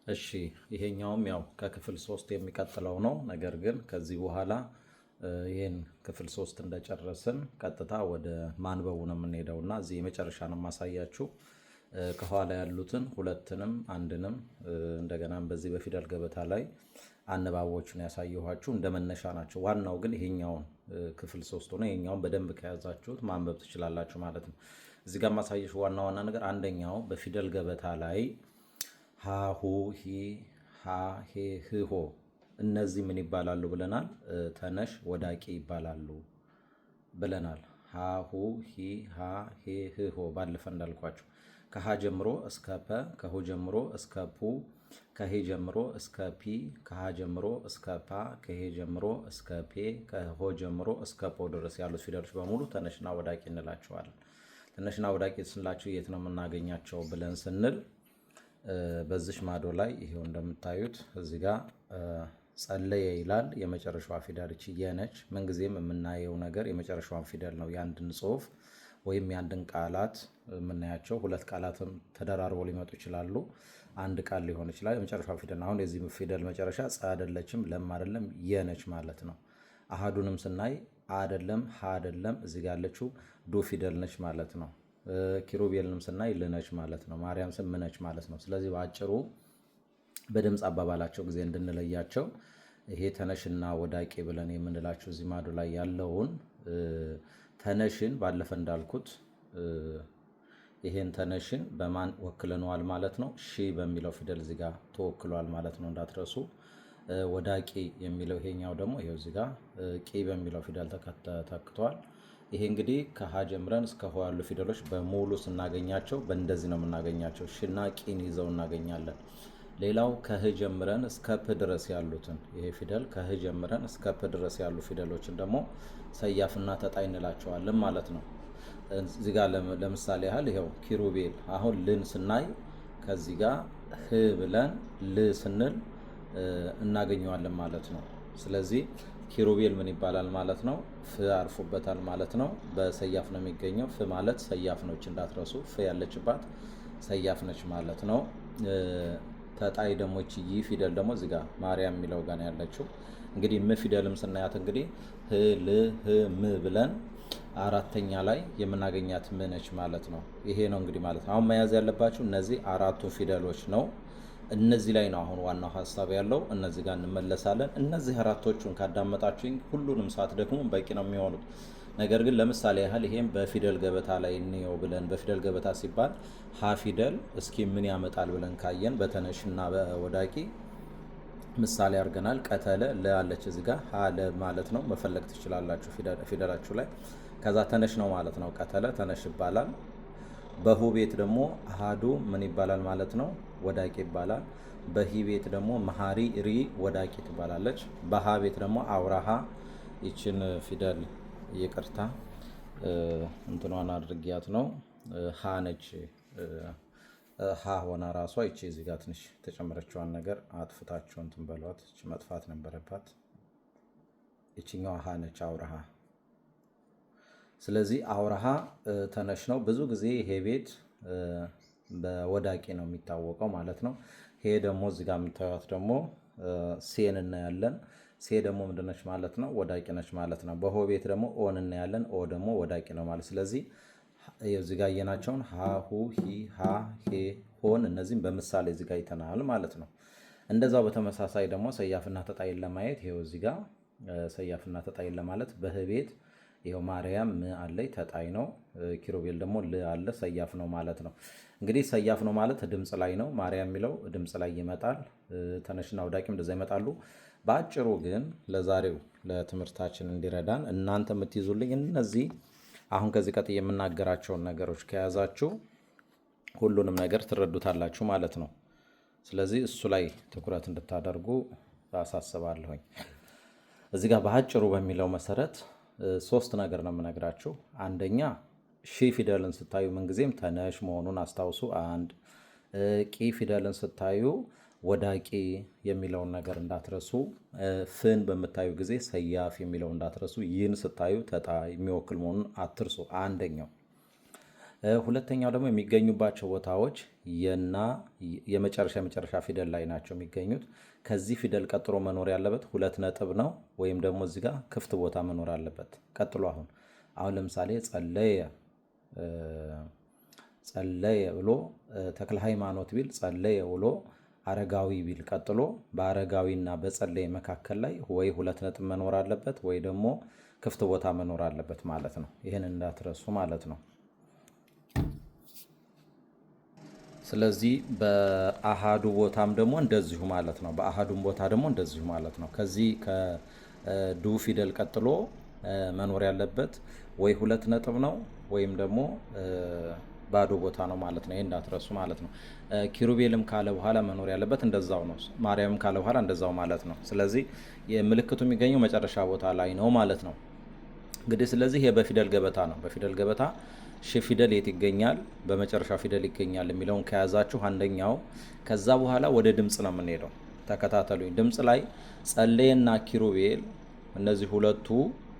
እሺ ይሄኛውም ያው ከክፍል 3 የሚቀጥለው ነው። ነገር ግን ከዚህ በኋላ ይህን ክፍል 3 እንደጨረስን ቀጥታ ወደ ማንበቡ ነው የምንሄደውና እዚህ የመጨረሻ ነው የማሳያችሁ። ከኋላ ያሉትን ሁለትንም አንድንም እንደገናም በዚህ በፊደል ገበታ ላይ አነባቦችን ያሳየኋችሁ እንደ መነሻ ናቸው። ዋናው ግን ይሄኛውን ክፍል 3 ነው። ይሄኛውን በደንብ ከያዛችሁት ማንበብ ትችላላችሁ ማለት ነው። እዚህ ጋር ማሳየሽ ዋና ነገር አንደኛው በፊደል ገበታ ላይ ሀ ሁ ሂ ሃ ሄ ህ ሆ እነዚህ ምን ይባላሉ ብለናል? ተነሽ ወዳቂ ይባላሉ ብለናል። ሀ ሁ ሂ ሃ ሄ ህ ሆ ባለፈ እንዳልኳችሁ ከሀ ጀምሮ እስከ ፐ፣ ከሁ ጀምሮ እስከ ፑ፣ ከሄ ጀምሮ እስከ ፒ፣ ከሀ ጀምሮ እስከ ፓ፣ ከሄ ጀምሮ እስከ ፔ፣ ከሆ ጀምሮ እስከ ፖ ድረስ ያሉት ፊደሎች በሙሉ ተነሽና ወዳቂ እንላቸዋለን። ተነሽና ወዳቂ ስንላቸው የት ነው የምናገኛቸው ብለን ስንል በዚህ ማዶ ላይ ይሄው እንደምታዩት እዚህ ጋር ጸለየ ይላል። የመጨረሻዋ ፊደል እቺ የነች። ምንጊዜም የምናየው ነገር የመጨረሻዋን ፊደል ነው። የአንድን ጽሑፍ ወይም የአንድን ቃላት የምናያቸው ሁለት ቃላትም ተደራርበው ሊመጡ ይችላሉ። አንድ ቃል ሊሆን ይችላል። የመጨረሻው ፊደል አሁን የዚህ ፊደል መጨረሻ ጸ አይደለችም፣ ለም አይደለም፣ የነች ማለት ነው። አሃዱንም ስናይ አይደለም፣ ሀ አይደለም፣ እዚህ ጋር ያለችው ዱ ፊደል ነች ማለት ነው። ኪሩቤልንም ስናይ ልነች ማለት ነው። ማርያም ስም ምነች ማለት ነው። ስለዚህ በአጭሩ በድምፅ አባባላቸው ጊዜ እንድንለያቸው ይሄ ተነሽና ወዳቂ ብለን የምንላቸው እዚህ ማዶ ላይ ያለውን ተነሽን ባለፈ እንዳልኩት ይሄን ተነሽን በማን ወክለነዋል ማለት ነው? ሺ በሚለው ፊደል እዚህ ጋር ተወክሏል ማለት ነው፣ እንዳትረሱ። ወዳቂ የሚለው ይሄኛው ደግሞ ይሄው እዚህ ጋር ቂ በሚለው ፊደል ተተክቷል። ይሄ እንግዲህ ከሀ ጀምረን እስከ ሆ ያሉ ፊደሎች በሙሉ ስናገኛቸው በእንደዚህ ነው የምናገኛቸው። ሽና ቂን ይዘው እናገኛለን። ሌላው ከህ ጀምረን እስከ ፕ ድረስ ያሉትን ይሄ ፊደል ከህ ጀምረን እስከ ፕ ድረስ ያሉ ፊደሎችን ደግሞ ሰያፍና ተጣይ እንላቸዋለን ማለት ነው። እዚህ ጋር ለምሳሌ ያህል ይኸው ኪሩቤል አሁን ልን ስናይ ከዚህ ጋር ህ ብለን ል ስንል እናገኘዋለን ማለት ነው። ስለዚህ ኪሩቤል ምን ይባላል ማለት ነው? ፍ አርፎበታል ማለት ነው። በሰያፍ ነው የሚገኘው። ፍ ማለት ሰያፍ ነች እንዳትረሱ። ፍ ያለችባት ሰያፍ ነች ማለት ነው። ተጣይ ደግሞ ይህ ፊደል ደግሞ እዚህ ጋር ማርያም የሚለው ጋር ነው ያለችው። እንግዲህ ም ፊደልም ስናያት እንግዲህ ህ ል ህ ም ብለን አራተኛ ላይ የምናገኛት ም ነች ማለት ነው። ይሄ ነው እንግዲህ ማለት ነው። አሁን መያዝ ያለባችሁ እነዚህ አራቱ ፊደሎች ነው። እነዚህ ላይ ነው አሁን ዋናው ሀሳብ ያለው። እነዚህ ጋር እንመለሳለን። እነዚህ አራቶቹን ካዳመጣችሁኝ ሁሉንም ሰዓት ደግሞ በቂ ነው የሚሆኑት። ነገር ግን ለምሳሌ ያህል ይሄም በፊደል ገበታ ላይ እንየው ብለን በፊደል ገበታ ሲባል ሀ ፊደል እስኪ ምን ያመጣል ብለን ካየን በተነሽና በወዳቂ ምሳሌ አድርገናል። ቀተለ ለአለች እዚህ ጋር ሀ ለ ማለት ነው። መፈለግ ትችላላችሁ ፊደላችሁ ላይ። ከዛ ተነሽ ነው ማለት ነው። ቀተለ ተነሽ ይባላል። በሁ ቤት ደግሞ አሃዱ ምን ይባላል ማለት ነው? ወዳቂ ይባላል። በሂ ቤት ደግሞ መሀሪ ሪ ወዳቂ ትባላለች። በሃ ቤት ደግሞ አውራሃ ይችን ፊደል ይቅርታ እንትኗን አድርጊያት ነው ሃ ነች። ሃ ሆና ራሷ ይቺ እዚህ ጋር ትንሽ ተጨመረችዋን ነገር አጥፍታችሁ እንትን በሏት። ይቺ መጥፋት ነበረባት። ይችኛዋ ሃ ነች አውራሃ። ስለዚህ አውራሃ ተነሽ ነው። ብዙ ጊዜ ይሄ ቤት በወዳቂ ነው የሚታወቀው ማለት ነው። ይሄ ደግሞ እዚህ ጋር የምታዩት ደግሞ ሴን እናያለን። ሴ ደግሞ ምንድነች ማለት ነው? ወዳቂ ነች ማለት ነው። በሆ ቤት ደግሞ ኦን እናያለን። ኦ ደግሞ ወዳቂ ነው ማለት። ስለዚህ እዚህ ጋር የናቸውን ሀ ሁ ሂ ሃ ሄ ሆን እነዚህም በምሳሌ እዚህ ጋር ይተናል ማለት ነው። እንደዛው በተመሳሳይ ደግሞ ሰያፍና ተጣይን ለማየት ይሄው እዚህ ጋር ሰያፍና ተጣይን ለማለት በህ ቤት ይሄው ማርያም ም አለይ ተጣይ ነው። ኪሩቤል ደግሞ ል አለ ሰያፍ ነው ማለት ነው። እንግዲህ ሰያፍ ነው ማለት ድምፅ ላይ ነው። ማርያም የሚለው ድምፅ ላይ ይመጣል። ተነሽና ወዳቂም እንደዛ ይመጣሉ። በአጭሩ ግን ለዛሬው ለትምህርታችን እንዲረዳን እናንተ የምትይዙልኝ እነዚህ አሁን ከዚህ ቀጥዬ የምናገራቸውን ነገሮች ከያዛችሁ ሁሉንም ነገር ትረዱታላችሁ ማለት ነው። ስለዚህ እሱ ላይ ትኩረት እንድታደርጉ አሳስባለሁኝ። እዚህ ጋር በአጭሩ በሚለው መሰረት ሶስት ነገር ነው የምነግራችሁ። አንደኛ ሺ ፊደልን ስታዩ ምንጊዜም ተነሽ መሆኑን አስታውሱ። አንድ ቂ ፊደልን ስታዩ ወዳቂ የሚለውን ነገር እንዳትረሱ። ፍን በምታዩ ጊዜ ሰያፍ የሚለውን እንዳትረሱ። ይህን ስታዩ ተጣይ የሚወክል መሆኑን አትርሱ። አንደኛው ሁለተኛው ደግሞ የሚገኙባቸው ቦታዎች የና የመጨረሻ ፊደል ላይ ናቸው የሚገኙት። ከዚህ ፊደል ቀጥሎ መኖር ያለበት 2 ነጥብ ነው፣ ወይም ደግሞ እዚህ ጋር ክፍት ቦታ መኖር አለበት። ቀጥሎ አሁን ለምሳሌ ጸለየ ብሎ ተክለ ሃይማኖት ቢል ጸለየ ብሎ አረጋዊ ቢል ቀጥሎ በአረጋዊና በጸለየ መካከል ላይ ወይ 2 ነጥብ መኖር አለበት ወይ ደግሞ ክፍት ቦታ መኖር አለበት ማለት ነው። ይህን እንዳትረሱ ማለት ነው። ስለዚህ በአሃዱ ቦታም ደግሞ እንደዚሁ ማለት ነው። በአሃዱም ቦታ ደግሞ እንደዚሁ ማለት ነው። ከዚህ ከዱ ፊደል ቀጥሎ መኖር ያለበት ወይ 2 ነጥብ ነው ወይም ደግሞ ባዶ ቦታ ነው ማለት ነው። ይሄ እንዳትረሱ ማለት ነው። ኪሩቤልም ካለ በኋላ መኖር ያለበት እንደዛው ነው። ማርያምም ካለ በኋላ እንደዛው ማለት ነው። ስለዚህ ምልክቱ የሚገኘው መጨረሻ ቦታ ላይ ነው ማለት ነው። እንግዲህ ስለዚህ ይሄ በፊደል ገበታ ነው። በፊደል ገበታ ሺ ፊደል የት ይገኛል፣ በመጨረሻ ፊደል ይገኛል የሚለውን ከያዛችሁ አንደኛው። ከዛ በኋላ ወደ ድምፅ ነው የምንሄደው። ተከታተሉኝ። ድምፅ ላይ ጸለየና ኪሩቤል እነዚህ ሁለቱ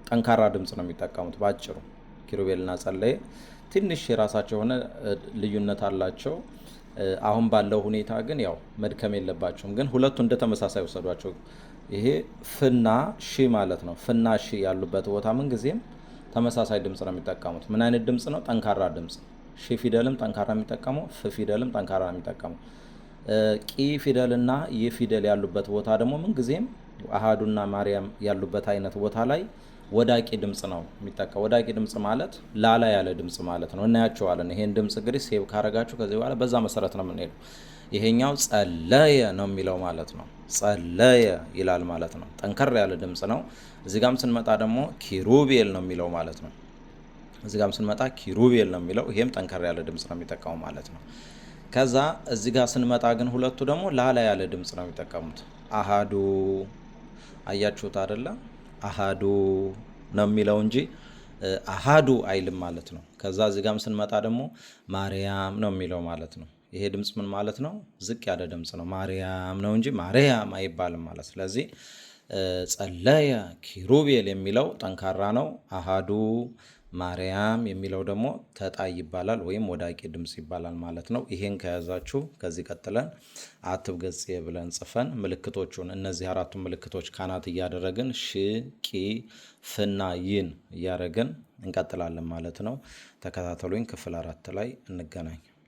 ጠንካራ ድምፅ ነው የሚጠቀሙት። ባጭሩ ኪሩቤልና ጸለየ ትንሽ የራሳቸው የሆነ ልዩነት አላቸው። አሁን ባለው ሁኔታ ግን ያው መድከም የለባቸውም። ግን ሁለቱ እንደ ተመሳሳይ ወሰዷቸው። ይሄ ፍና ሺ ማለት ነው። ፍና ሺ ያሉበት ቦታ ምን ጊዜም ተመሳሳይ ድምፅ ነው የሚጠቀሙት። ምን አይነት ድምፅ ነው? ጠንካራ ድምፅ። ሺ ፊደልም ጠንካራ የሚጠቀመው፣ ፍ ፊደልም ጠንካራ የሚጠቀመው። ቂ ፊደልና ይ ፊደል ያሉበት ቦታ ደግሞ ምን ጊዜም አሃዱና ማርያም ያሉበት አይነት ቦታ ላይ ወዳቂ ድምፅ ነው የሚጠቀመው። ወዳቂ ድምፅ ማለት ላላ ያለ ድምፅ ማለት ነው። እናያቸዋለን። ይሄን ድምፅ እንግዲህ ሴቭ ካረጋችሁ ከዚህ በኋላ በዛ መሰረት ነው የምንሄደው። ይሄኛው ጸለየ ነው የሚለው ማለት ነው። ጸለየ ይላል ማለት ነው። ጠንከር ያለ ድምፅ ነው። እዚህ ጋም ስንመጣ ደግሞ ኪሩቤል ነው የሚለው ማለት ነው። እዚህ ጋም ስንመጣ ኪሩቤል ነው የሚለው። ይሄም ጠንከር ያለ ድምፅ ነው የሚጠቀመው ማለት ነው። ከዛ እዚህ ጋር ስንመጣ ግን ሁለቱ ደግሞ ላላ ያለ ድምፅ ነው የሚጠቀሙት። አሃዱ አያችሁት አይደለ? አሃዱ ነው የሚለው እንጂ አሃዱ አይልም ማለት ነው። ከዛ እዚህ ጋም ስንመጣ ደግሞ ማርያም ነው የሚለው ማለት ነው። ይሄ ድምፅ ምን ማለት ነው? ዝቅ ያለ ድምፅ ነው። ማርያም ነው እንጂ ማርያም አይባልም ማለት። ስለዚህ ጸለየ ኪሩቤል የሚለው ጠንካራ ነው። አሃዱ ማርያም የሚለው ደግሞ ተጣይ ይባላል ወይም ወዳቂ ድምፅ ይባላል ማለት ነው። ይሄን ከያዛችሁ ከዚህ ቀጥለን አትብ ገጽ ብለን ጽፈን ምልክቶቹን እነዚህ 4ቱ ምልክቶች ካናት እያደረግን ሺ፣ ቂ፣ ፍና ይን እያደረግን እንቀጥላለን ማለት ነው። ተከታተሉኝ። ክፍል 4 ላይ እንገናኝ።